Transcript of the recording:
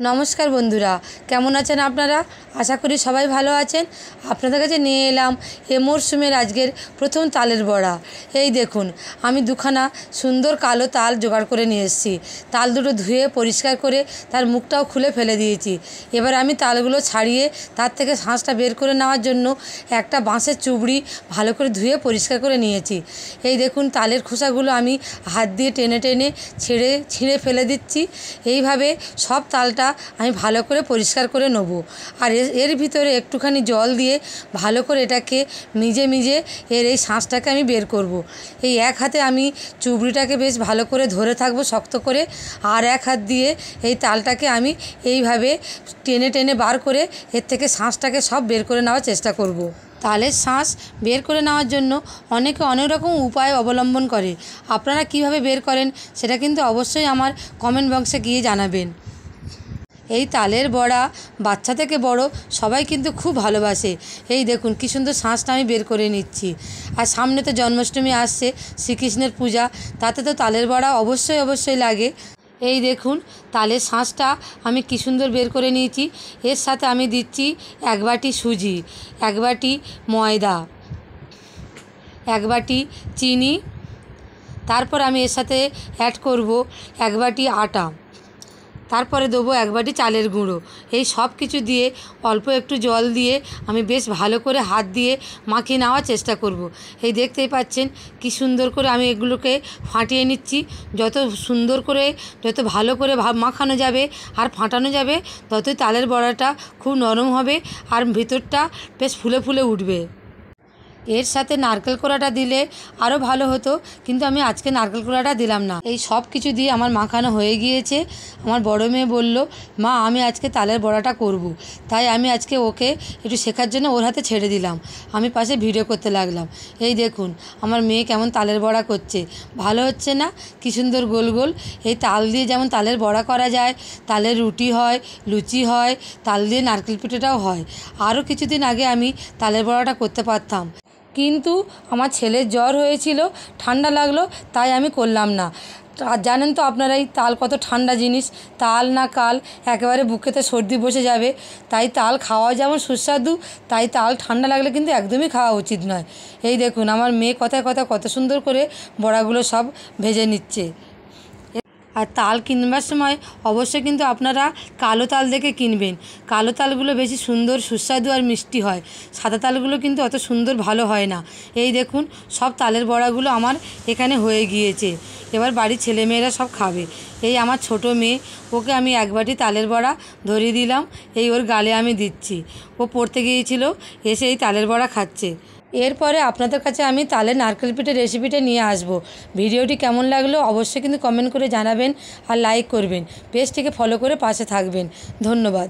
নমস্কার বন্ধুরা, কেমন আছেন আপনারা? আশা করি সবাই ভালো আছেন। আপনাদের কাছে নিয়ে এলাম এ মরশুমের আজকের প্রথম তালের বড়া। এই দেখুন, আমি দুখানা সুন্দর কালো তাল জোগাড় করে নিয়ে এসেছি। তাল দুটো ধুয়ে পরিষ্কার করে তার মুখটাও খুলে ফেলে দিয়েছি। এবার আমি তালগুলো ছাড়িয়ে তার থেকে শাঁসটা বের করে নেওয়ার জন্য একটা বাঁশের চুবড়ি ভালো করে ধুয়ে পরিষ্কার করে নিয়েছি। এই দেখুন, তালের খোসাগুলো আমি হাত দিয়ে টেনে টেনে ছিঁড়ে ফেলে দিচ্ছি। এইভাবে সব তালটা আমি ভালো করে পরিষ্কার করে নেব। আর এর ভিতরে একটুখানি জল দিয়ে ভালো করে এটাকে মিজে এই শাঁসটাকে আমি বের করব। এই এক হাতে আমি চুবড়িটাকে বেশ ভালো করে ধরে থাকবো শক্ত করে, আর এক হাত দিয়ে এই তালটাকে আমি এইভাবে টেনে টেনে বার করে এর থেকে শাঁসটাকে সব বের করে নেওয়ার চেষ্টা করব। তালের শাঁস বের করে নেওয়ার জন্য অনেকে অনেক রকম উপায় অবলম্বন করে। আপনারা কিভাবে বের করেন সেটা কিন্তু অবশ্যই আমার কমেন্ট বক্সে গিয়ে জানাবেন। এই তালের বড়া বাচ্চা থেকে বড় সবাই কিন্তু খুব ভালোবাসে। এই দেখুন কি সুন্দর শাঁসটা আমি বের করে নিচ্ছি। আর সামনে তো জন্মাষ্টমী আসছে, শ্রীকৃষ্ণের পূজা, তাতে তো তালের বড়া অবশ্যই লাগে। এই দেখুন, তালের শাঁসটা আমি কি সুন্দর বের করে নিয়েছি। এর সাথে আমি দিচ্ছি 1 বাটি সুজি, 1 বাটি ময়দা, 1 বাটি চিনি, তারপর আমি এর সাথে অ্যাড করব 1 বাটি আটা, তারপরে দেবো 1 বাটি চালের গুঁড়ো। এই সব কিছু দিয়ে অল্প একটু জল দিয়ে আমি বেশ ভালো করে হাত দিয়ে মাখিয়ে নেওয়ার চেষ্টা করব। এই দেখতেই পাচ্ছেন কি সুন্দর করে আমি এগুলোকে ফাটিয়ে নিচ্ছি। যত সুন্দর করে, যত ভালো করে মাখানো যাবে আর ফাটানো যাবে, ততই তালের বড়াটা খুব নরম হবে আর ভিতরটা বেশ ফুলে ফুলে উঠবে। এর সাথে নারকেল কোড়াটা দিলে আরও ভালো হতো, কিন্তু আমি আজকে নারকেল কোড়াটা দিলাম না। এই সব কিছু দিয়ে আমার মাখানো হয়ে গিয়েছে। আমার বড় মেয়ে বলল, মা আমি আজকে তালের বড়াটা করব। তাই আমি আজকে ওকে একটু শেখার জন্য ওর হাতে ছেড়ে দিলাম। আমি পাশে ভিডিও করতে লাগলাম। এই দেখুন আমার মেয়ে কেমন তালের বড়া করছে, ভালো হচ্ছে না? কী সুন্দর গোল গোল। এই তাল দিয়ে যেমন তালের বড়া করা যায়, তালের রুটি হয়, লুচি হয়, তাল দিয়ে নারকেল পিঠেটাও হয়। আরও কিছুদিন আগে আমি তালের বড়াটা করতে পারতাম, কিন্তু আমার ছেলের জ্বর হয়েছিল, ঠান্ডা লাগলো, তাই আমি করলাম না। আর জানেন তো আপনারা এই তাল কত ঠান্ডা জিনিস, তাল না কাল একেবারে বুকেতে সর্দি বসে যাবে। তাই তাল খাওয়া যেমন সুস্বাদু, তাই তাল ঠান্ডা লাগলে কিন্তু একদমই খাওয়া উচিত নয়। এই দেখুন আমার মেয়ে কথায় কত সুন্দর করে বড়াগুলো সব ভেজে নিচ্ছে। আর তাল কিনবার সময় অবশ্যই কিন্তু আপনারা কালো তাল দেখে কিনবেন। কালো তালগুলো বেশি সুন্দর, সুস্বাদু আর মিষ্টি হয়। সাদা তালগুলো কিন্তু অত সুন্দর ভালো হয় না। এই দেখুন সব তালের বড়াগুলো আমার এখানে হয়ে গিয়েছে। এবার বাড়ির ছেলেমেয়েরা সব খাবে। এই আমার ছোট মেয়ে, ওকে আমি 1 বাটি তালের বড়া ধরিয়ে দিলাম। এই ওর গালে আমি দিচ্ছি। ও পড়তে গিয়েছিল, এসে এই তালের বড়া খাচ্ছে। এরপরে আপনাদের কাছে আমি তালের নারকেল পিঠের রেসিপিটা নিয়ে আসব। ভিডিওটি কেমন লাগলো অবশ্যই কিন্তু কমেন্ট করে জানাবেন আর লাইক করবেন। পেজটিকে ফলো করে পাশে থাকবেন। ধন্যবাদ।